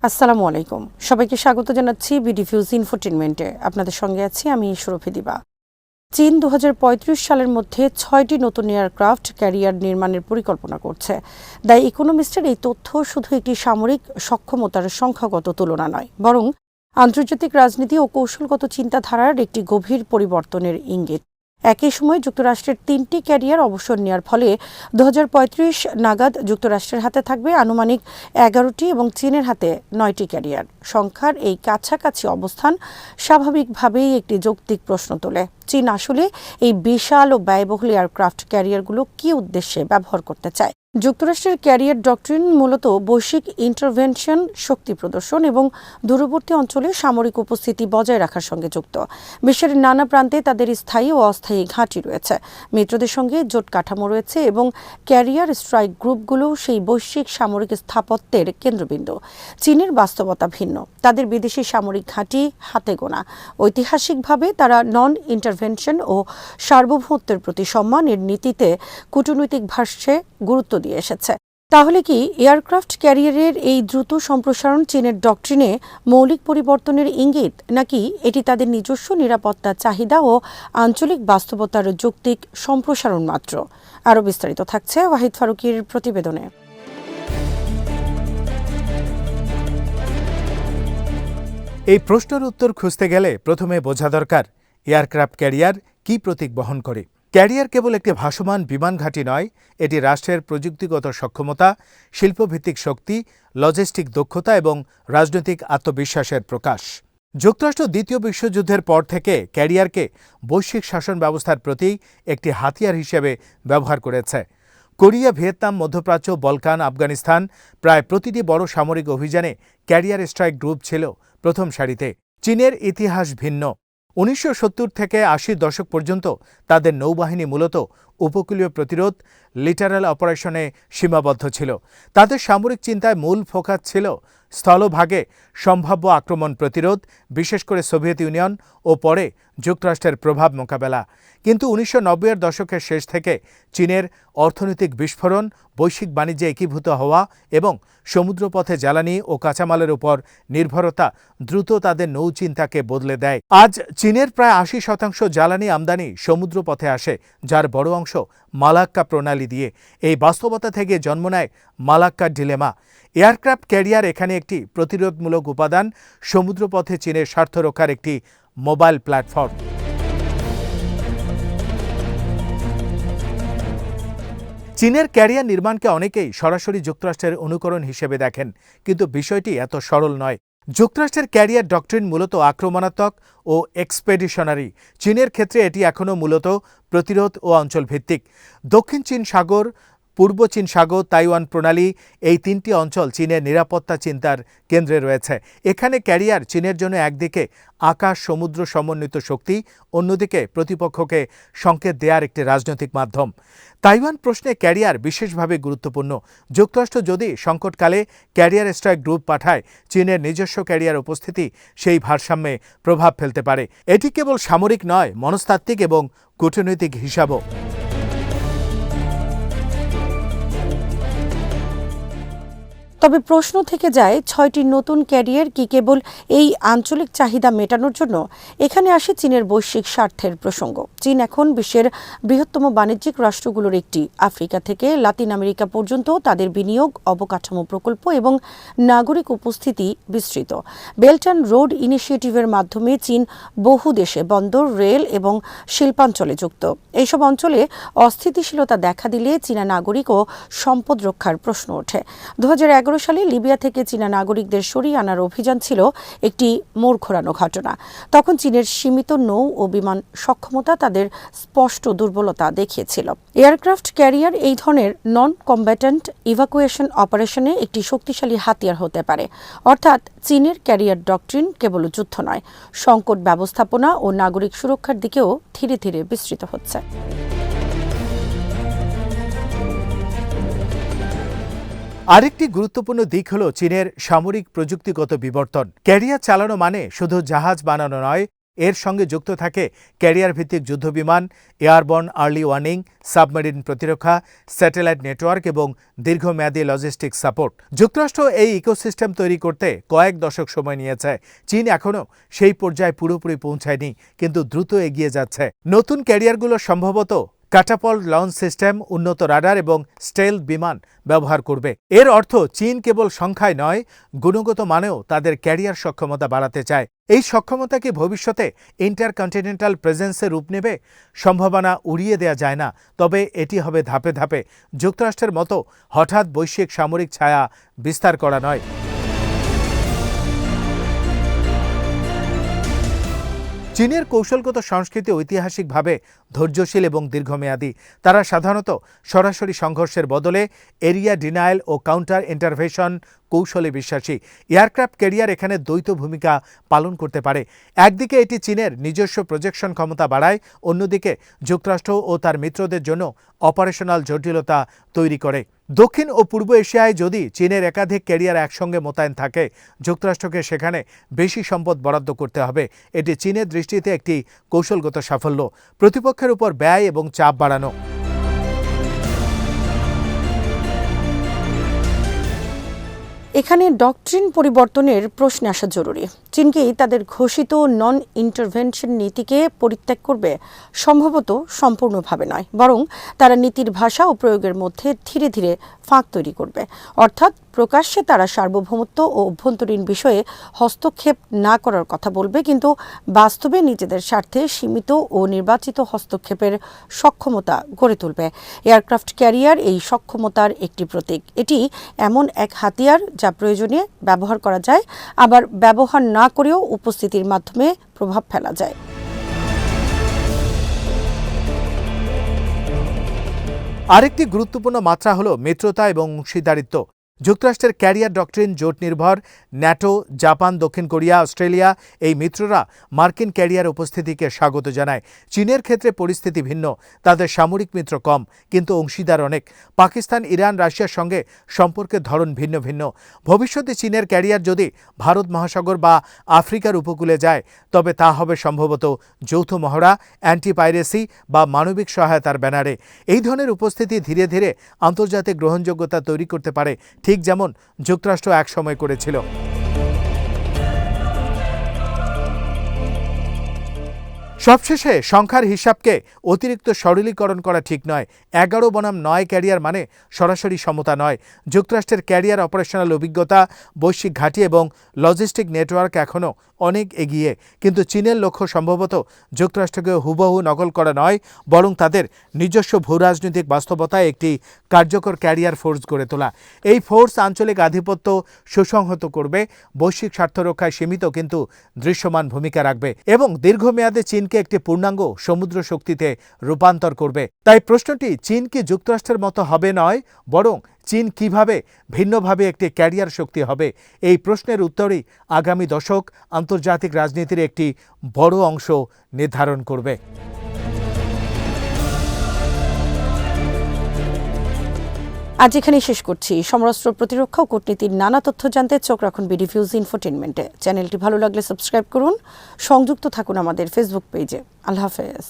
আসসালামু আলাইকুম, সবাইকে স্বাগত জানাচ্ছি বিডিফিউজ ইনফোটেনমেন্টে। আপনাদের সঙ্গে আছি আমি সুরভি দিবা। চীন 2035 সালের মধ্যে 6টি নতুন এয়ারক্রাফট ক্যারিয়ার নির্মাণের পরিকল্পনা করছে। দ্য ইকোনমিস্টের এই তথ্য শুধু একটি সামরিক সক্ষমতার সংখ্যাগত তুলনা নয়, বরং আন্তর্জাতিক রাজনীতি ও কৌশলগত চিন্তাধারার একটি গভীর পরিবর্তনের ইঙ্গিত। একই সময় যুক্তরাষ্ট্রের 3টি ক্যারিয়ার অবসর নেওয়ার ফলে 2035 নাগাদ যুক্তরাষ্ট্রের হাতে থাকবে আনুমানিক 11টি এবং চীনের হাতে 9টি ক্যারিয়ার। সংখ্যার এই কাছাকাছি অবস্থান স্বাভাবিকভাবেই একটি যৌক্তিক প্রশ্ন তোলে। চীন আসলে এই বিশাল ও ব্যয়বহুল এয়ারক্রাফট ক্যারিয়ারগুলো কী উদ্দেশ্যে ব্যবহার করতে চায়? যুক্তরাষ্ট্রের ক্যারিয়ার ডক্ট্রিন মূলত বৈশ্বিক ইন্টারভেনশন, শক্তি প্রদর্শন এবং দূরবর্তী অঞ্চলে সামরিক উপস্থিতি বজায় রাখার সঙ্গে যুক্ত। বিশ্বের নানা প্রান্তে তাদের স্থায়ী ও অস্থায়ী ঘাঁটি রয়েছে, মিত্রদের সঙ্গে জোট কাঠামো রয়েছে এবং ক্যারিয়ার স্ট্রাইক গ্রুপগুলো সেই বৈশ্বিক সামরিক স্থাপত্যের কেন্দ্রবিন্দু। চীনের বাস্তবতা ভিন্ন, তাদের বিদেশি সামরিক ঘাঁটি হাতে গোনা। ঐতিহাসিকভাবে তারা নন ইন্টারভেনশন ও সার্বভৌমত্বের প্রতি সম্মানের নীতিতে কূটনৈতিক ভাষ্যে গুরুত্ব দিয়ে এসেছে। তাহলে কি এয়ারক্রাফট ক্যারিয়ারের এই দ্রুত সম্প্রসারণ চীনের ডক্ট্রিনে মৌলিক পরিবর্তনের ইঙ্গিত, নাকি এটি তাদের নিজস্ব নিরাপত্তা চাহিদা ও আঞ্চলিক বাস্তবতার যৌক্তিক সম্প্রসারণ মাত্র? আরও বিস্তারিত থাকছে ওয়াহিদ ফারুকীর প্রতিবেদনে। এই প্রশ্নের উত্তর খুঁজতে গেলে প্রথমে বোঝা দরকার এয়ারক্রাফট ক্যারিয়ার কী প্রতীক বহন করে। ক্যারিয়ার কেবল একটি ভাসমান বিমান ঘাঁটি নয়, এটি রাষ্ট্রের প্রযুক্তিগত সক্ষমতা, শিল্পভিত্তিক শক্তি, লজিস্টিক দক্ষতা এবং রাজনৈতিক আত্মবিশ্বাসের প্রকাশ। যুক্তরাষ্ট্র দ্বিতীয় বিশ্বযুদ্ধের পর থেকে ক্যারিয়ারকে বৈশ্বিক শাসন ব্যবস্থার প্রতি একটি হাতিয়ার হিসেবে ব্যবহার করেছে। কোরিয়া, ভিয়েতনাম, মধ্যপ্রাচ্য, বলকান, আফগানিস্তান প্রায় প্রতিটি বড় সামরিক অভিযানে ক্যারিয়ার স্ট্রাইক গ্রুপ ছিল প্রথম সারিতে। চীনের ইতিহাস ভিন্ন। 1970 থেকে 80 দশক পর্যন্ত তাদের নৌবাহিনী মূলত উপকূলীয় প্রতিরোধ, লিটারাল অপারেশনে সীমাবদ্ধ ছিল। তাদের সামরিক চিন্তায় মূল ফোকাস ছিল স্থলভাগে সম্ভাব্য আক্রমণ প্রতিরোধ, বিশেষ করে সোভিয়েত ইউনিয়ন ও পরে যুক্তরাষ্ট্রের প্রভাব মোকাবেলা। কিন্তু 1990-এর দশকের শেষ থেকে চীনের অর্থনৈতিক বিস্ফোরণ, বৈশ্বিক বাণিজ্যে একীভূত হওয়া এবং সমুদ্রপথে জ্বালানি ও কাঁচামালের উপর নির্ভরতা দ্রুত তাদের নৌচিন্তাকে বদলে দেয়। আজ চীনের প্রায় 80% জ্বালানি আমদানি সমুদ্রপথে আসে, যার বড় অংশ মালাক্কা প্রণালী দিয়ে। এই বাস্তবতা থেকে জন্ম নেয় মালাক্কা ডিলেমা। এয়ারক্রাফট ক্যারিয়ার এখানে একটি প্রতিরোধমূলক উপাদান, সমুদ্রপথে চীনের স্বার্থ রক্ষার একটি মোবাইল প্ল্যাটফর্ম। চীনের ক্যারিয়ার নির্মাণকে অনেকেই সরাসরি যুক্তরাষ্ট্রের অনুকরণ হিসেবে দেখেন, কিন্তু বিষয়টি এত সরল নয়। যুক্তরাষ্ট্রের ক্যারিয়ার ডক্ট্রিন মূলত আক্রমণাত্মক ও এক্সপেডিশনারি। চীনের ক্ষেত্রে এটি এখনও মূলত প্রতিরোধ ও অঞ্চলভিত্তিক। দক্ষিণ চীন সাগর, পূর্ব চীন সাগর, তাইওয়ান প্রণালী, এই 3টি অঞ্চল চীনের নিরাপত্তা চিন্তার কেন্দ্রে রয়েছে। এখানে ক্যারিয়ার চীনের জন্য একদিকে আকাশ সমুদ্র সমন্বিত শক্তি, অন্যদিকে প্রতিপক্ষকে সংকেত দেওয়ার একটি রাজনৈতিক মাধ্যম। তাইওয়ান প্রশ্নে ক্যারিয়ার বিশেষভাবে গুরুত্বপূর্ণ। যুক্তরাষ্ট্র যদি সংকটকালে ক্যারিয়ার স্ট্রাইক গ্রুপ পাঠায়, চীনের নিজস্ব ক্যারিয়ার উপস্থিতি সেই ভারসাম্যে প্রভাব ফেলতে পারে। এটি কেবল সামরিক নয়, মনস্তাত্ত্বিক এবং কূটনৈতিক হিসাবও। তবে প্রশ্ন থেকে যায়, 6টি নতুন ক্যারিয়ার কি কেবল এই আঞ্চলিক চাহিদা মেটানোর জন্য? এখানে আসে চীনের বৈশ্বিক স্বার্থের প্রসঙ্গ। চীন এখন বিশ্বের বৃহত্তম বাণিজ্যিক রাষ্ট্রগুলোর একটি। আফ্রিকা থেকে লাতিন আমেরিকা পর্যন্ত তাদের বিনিয়োগ, অবকাঠামো প্রকল্প এবং নাগরিক উপস্থিতি বিস্তৃত। বেল্ট অ্যান্ড রোড ইনিশিয়েটিভের মাধ্যমে চীন বহু দেশে বন্দর, রেল এবং শিল্পাঞ্চলে যুক্ত। এইসব অঞ্চলে অস্থিতিশীলতা দেখা দিলে চীনা নাগরিক ও সম্পদ রক্ষার প্রশ্ন ওঠে। 2011 সালে লিবিয়া থেকে চীনা নাগরিকদের সরিয়ে আনার অভিযান ছিল একটি মোড় ঘোরানো ঘটনা। তখন চীনের সীমিত নৌ ও বিমান সক্ষমতা তাদের স্পষ্ট দুর্বলতা দেখিয়েছিল। এয়ারক্রাফট ক্যারিয়ার এই ধরনের নন কম্ব্যাটেন্ট ইভাকুয়েশন অপারেশনে একটি শক্তিশালী হাতিয়ার হতে পারে। অর্থাৎ চীনের ক্যারিয়ার ডক্ট্রিন কেবল যুদ্ধ নয়, সংকট ব্যবস্থাপনা ও নাগরিক সুরক্ষার দিকেও ধীরে ধীরে বিস্তৃত হচ্ছে। আরেকটি গুরুত্বপূর্ণ দিক হল চীনের সামরিক প্রযুক্তিগত বিবর্তন। ক্যারিয়ার চালানো মানে শুধু জাহাজ বানানো নয়, এর সঙ্গে যুক্ত থাকে ক্যারিয়ার ভিত্তিক যুদ্ধবিমান, এয়ারবর্ন আর্লি ওয়ার্নিং, সাবমেরিন প্রতিরক্ষা, স্যাটেলাইট নেটওয়ার্ক এবং দীর্ঘমেয়াদী লজিস্টিক সাপোর্ট। যুক্তরাষ্ট্র এই ইকোসিস্টেম তৈরি করতে কয়েক দশক সময় নিয়েছে। চীন এখনও সেই পর্যায়ে পুরোপুরি পৌঁছায়নি, কিন্তু দ্রুত এগিয়ে যাচ্ছে। নতুন ক্যারিয়ারগুলো সম্ভবত ক্যাটাপল্ট লঞ্চ সিস্টেম, উন্নত রাডার এবং স্টেলথ বিমান ব্যবহার করবে। এর অর্থ চীন কেবল সংখ্যায় নয়, গুণগত মানেও তাদের ক্যারিয়ার সক্ষমতা বাড়াতে চায়। এই সক্ষমতা কি ভবিষ্যতে ইন্টারকন্টিনেন্টাল প্রেজেন্সে রূপ নেবে? সম্ভাবনা উড়িয়ে দেয়া যায় না, তবে এটি হবে ধাপে ধাপে। যুক্তরাষ্ট্রের মতো হঠাৎ বৈশ্বিক সামরিক ছায়া বিস্তার করা নয়। চীনের কৌশলগত সংস্কৃতি ঐতিহাসিকভাবে ধৈর্যশীল এবং দীর্ঘমেয়াদী। তারা সাধারণত সরাসরি সংঘর্ষের বদলে এরিয়া ডিনায়াল ও কাউন্টার ইন্টারভেনশন কৌশলে বিশ্বাসী। এয়ারক্রাফট ক্যারিয়ার এখানে দ্বৈত ভূমিকা পালন করতে পারে। একদিকে এটি চীনের নিজস্ব প্রজেকশন ক্ষমতা বাড়ায়, অন্যদিকে যুক্তরাষ্ট্র ও তার মিত্রদের জন্য অপারেশনাল জটিলতা তৈরি করে। দক্ষিণ ও পূর্ব এশিয়ায় যদি চীনের একাধিক ক্যারিয়ার একসঙ্গে মোতায়েন থাকে, যুক্তরাষ্ট্রকে সেখানে বেশি সম্পদ বরাদ্দ করতে হবে। এটি চীনের দৃষ্টিতে একটি কৌশলগত সাফল্য। প্রতিপক্ষের উপর ব্যয় এবং চাপ বাড়ানো। এখানে ডকট্রিন পরিবর্তনের প্রশ্নে আসা জরুরি। চীনকেই তাদের ঘোষিত নন ইন্টারভেনশন নীতিকে পরিত্যাগ করবে? সম্ভবত সম্পূর্ণভাবে নয়, বরং তারা নীতির ভাষা ও প্রয়োগের মধ্যে ধীরে ধীরে ফাঁক তৈরি করবে। অর্থাৎ প্রকাশ্যে তারা সার্বভৌমত্ব ও অভ্যন্তরীণ বিষয়ে হস্তক্ষেপ না করার কথা বলবে, কিন্তু বাস্তবে নিজেদের স্বার্থে সীমিত ও নির্বাচিত হস্তক্ষেপের সক্ষমতা গড়ে তুলবে। এয়ারক্রাফট ক্যারিয়ার এই সক্ষমতার একটি প্রতীক। এটি এমন এক হাতিয়ার যা প্রয়োজনে ব্যবহার করা যায়, আবার ব্যবহার না করেও উপস্থিতির মাধ্যমে প্রভাব ফেলা যায়। আরেকটি গুরুত্বপূর্ণ মাত্রা হল মিত্রতা এবং অংশীদারিত্ব। যুক্তরাষ্ট্রের ক্যারিয়ার ডক্ট্রিন জোট নির্ভর। ন্যাটো, জাপান, দক্ষিণ কোরিয়া, অস্ট্রেলিয়া এই মিত্ররা মার্কিন ক্যারিয়ার উপস্থিতিকে স্বাগত জানায়। চীনের ক্ষেত্রে পরিস্থিতি ভিন্ন। তাদের সামরিক মিত্র কম, কিন্তু অংশীদার অনেক। পাকিস্তান, ইরান, রাশিয়ার সঙ্গে সম্পর্কের ধরন ভিন্ন ভিন্ন। ভবিষ্যতে চীনের ক্যারিয়ার যদি ভারত মহাসাগর বা আফ্রিকার উপকূলে যায়, তবে তা হবে সম্ভবত যৌথ মহড়া, অ্যান্টি পাইরেসি বা মানবিক সহায়তার ব্যানারে। এই ধরনের উপস্থিতি ধীরে ধীরে আন্তর্জাতিক গ্রহণযোগ্যতা তৈরি করতে পারে, ঠিক যেমন যুক্তরাষ্ট্র একসময় করেছিল। সবশেষে সংখ্যার হিসাবকে অতিরিক্ত সরলীকরণ করা ঠিক নয়। 11 বনাম 9 ক্যারিয়ার মানে সরাসরি সমতা নয়। যুক্তরাষ্ট্রের ক্যারিয়ার অপারেশনাল অভিজ্ঞতা, বৈশ্বিক ঘাঁটি এবং লজিস্টিক নেটওয়ার্ক এখনও অনেক এগিয়ে, কিন্তু চীনের লক্ষ্য সম্ভবত যুক্তরাষ্ট্রকে হুবহু নকল করা নয়, বরং তাদের নিজস্ব ভূরাজনৈতিক বাস্তবতায় একটি কার্যকর ক্যারিয়ার ফোর্স গড়ে তোলা। এই ফোর্স আঞ্চলিক আধিপত্য সুসংহত করবে, বৈশ্বিক স্বার্থ রক্ষায় সীমিত কিন্তু দৃশ্যমান ভূমিকা রাখবে এবং দীর্ঘমেয়াদে চীনকে একটি পূর্ণাঙ্গ সমুদ্র শক্তিতে রূপান্তর করবে। তাই প্রশ্নটি চীন কি যুক্তরাষ্ট্রের মতো হবে নয়, বরং চীন কিভাবে ভিন্নভাবে একটি ক্যারিয়ার শক্তি হবে। এই প্রশ্নের উত্তরই আগামী দশক আন্তর্জাতিক রাজনীতির একটি বড় অংশ নির্ধারণ করবে। আজ এখানেই শেষ করছি। সমরাস্ত্র, প্রতিরক্ষা ও কূটনীতির নানা তথ্য জানতে চোখ রাখুন বিডিভিউজ ইনফোটেইনমেন্টে। চ্যানেলটি ভালো লাগলে সাবস্ক্রাইব করুন, সংযুক্ত থাকুন আমাদের ফেসবুক পেজে। আল্লাহ হাফেজ।